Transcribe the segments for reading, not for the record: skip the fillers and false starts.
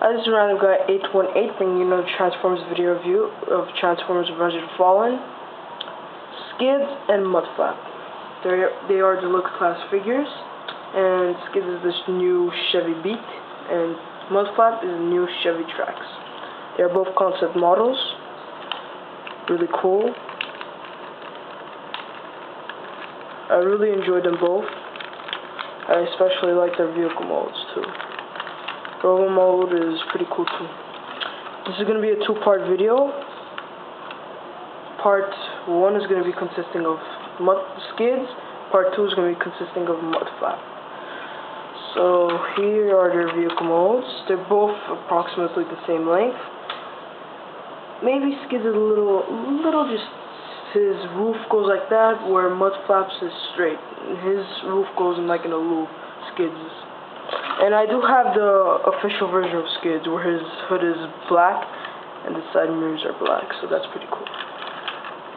This is Random Guy 818 bringing you another Transformers video review of Transformers Revenge of the Fallen, Skids, and Mudflap. They are deluxe class figures, and Skids is this new Chevy Beat, and Mudflap is a new Chevy Trax. They are both concept models, really cool. I really enjoyed them both. I especially like their vehicle modes too. Rover mode is pretty cool too. This is going to be a two-part video. Part 1 is going to be consisting of Skids. Part 2 is going to be consisting of Mudflap. So here are their vehicle modes. They're both approximately the same length. Maybe Skids is a little just, his roof goes like that, where Mudflap's is straight. His roof goes in like in a loop, Skids. And I do have the official version of Skids, where his hood is black and the side mirrors are black, so that's pretty cool.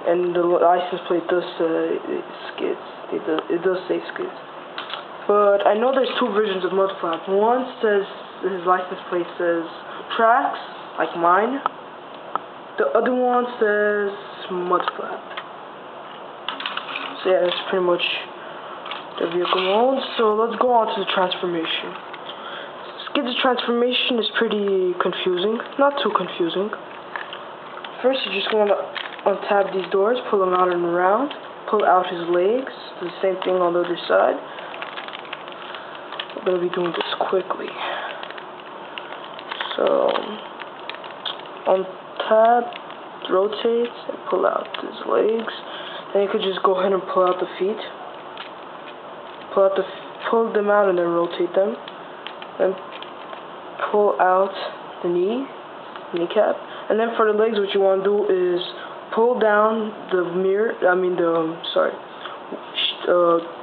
And the license plate does say Skids. It does say Skids. But I know there's two versions of Mudflap. One says, his license plate says Trax, like mine. The other one says Mudflap. So yeah, that's pretty much the vehicle mode. So let's go on to the transformation. Skids' transformation is pretty confusing. Not too confusing. First, you're just going to untab these doors, pull them out and around, pull out his legs. Do the same thing on the other side. We're going to be doing this quickly. So, untab, rotate, and pull out his legs. Then you could just go ahead and pull out the feet. Pull them out and then rotate them. Then pull out the kneecap. And then for the legs, what you want to do is pull down the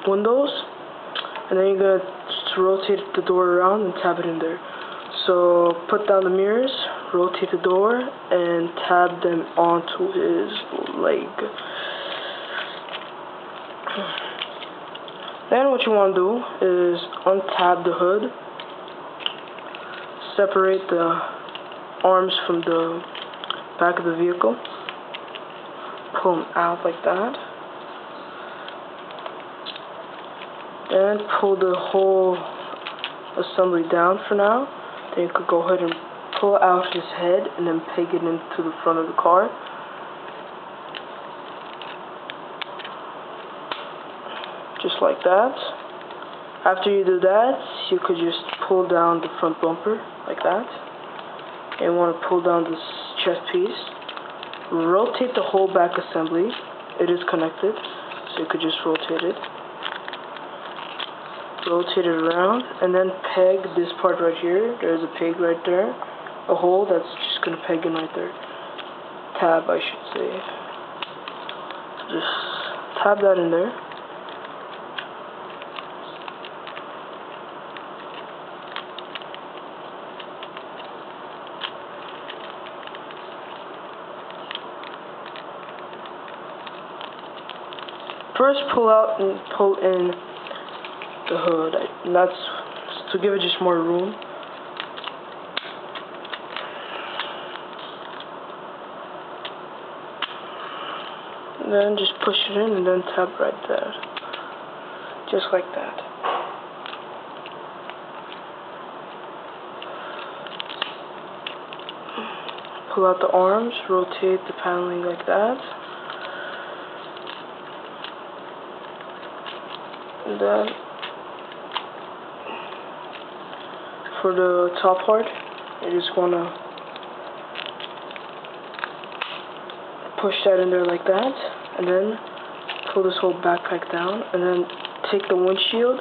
windows. And then you're going to rotate the door around and tab it in there. So put down the mirrors, rotate the door, and tab them onto his leg. Then what you want to do is untab the hood, separate the arms from the back of the vehicle, pull them out like that, and pull the whole assembly down for now. Then you could go ahead and pull out his head and then peg it into the front of the car. Just like that. After you do that, you could just pull down the front bumper like that. And you want to pull down this chest piece. Rotate the whole back assembly. It is connected, so you could just rotate it. Rotate it around, and then peg this part right here. There's a peg right there. A hole that's just going to peg in right there. Tab, I should say. Just tab that in there. First, pull out and pull in the hood, and that's to give it just more room. And then just push it in and then tap right there. Just like that. Pull out the arms, rotate the paneling like that. And then for the top part, you just want to push that in there like that, and then pull this whole backpack down, and then take the windshield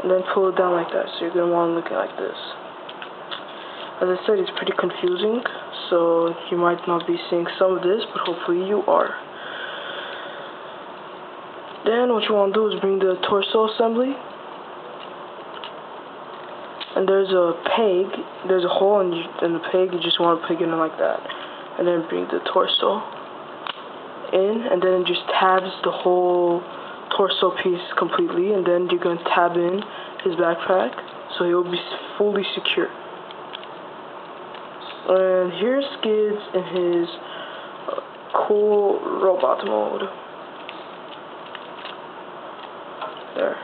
and then pull it down like that. So you're going to want to look at it like this. As I said, it's pretty confusing, so you might not be seeing some of this, but hopefully you are. Then what you want to do is bring the torso assembly, and there's a hole in the peg. You just want to peg it in like that, and then bring the torso in, and then it just tabs the whole torso piece completely, and then you're going to tab in his backpack, so he'll be fully secure. And here's Skids in his cool robot mode. There.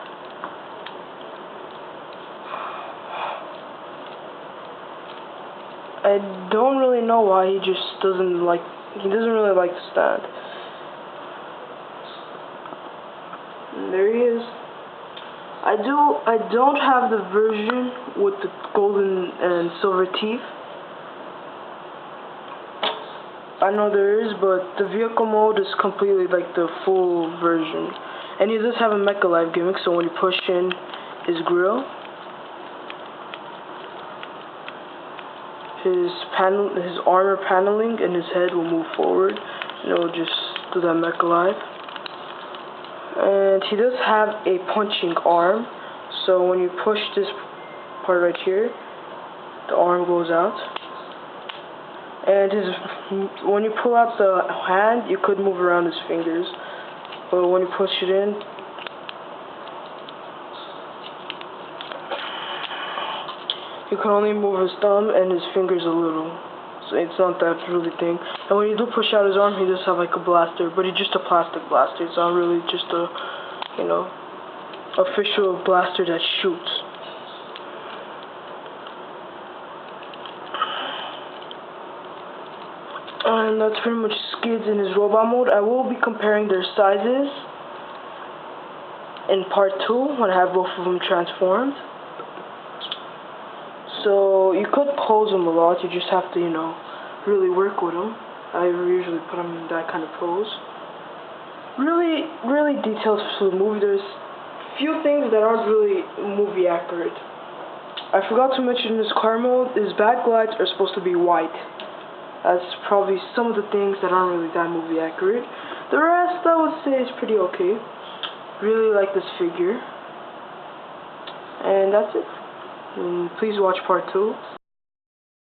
I don't really know why he just doesn't really like to stand. And there he is. I don't have the version with the golden and silver teeth. I know there is, but the vehicle mode is completely like the full version. And he does have a Mecha Live gimmick, so when you push in his grill, his armor paneling and his head will move forward, and it will just do that Mecha Live. And he does have a punching arm, so when you push this part right here, the arm goes out. And when you pull out the hand, you could move around his fingers, but when you push it in, you can only move his thumb and his fingers a little, so it's not that really thing. And when you do push out his arm, he does have like a blaster, but it's just a plastic blaster. It's not really just a, official blaster that shoots. And that's pretty much Skids in his robot mode. I will be comparing their sizes in part 2 when I have both of them transformed. So you could pose them a lot, you just have to, really work with them. I usually put them in that kind of pose. Really, really detailed for the movie. There's few things that aren't really movie accurate. I forgot to mention his car mode, his backlights are supposed to be white. That's probably some of the things that aren't really that movie accurate. The rest, I would say, is pretty okay. Really like this figure. And that's it. Please watch part 2.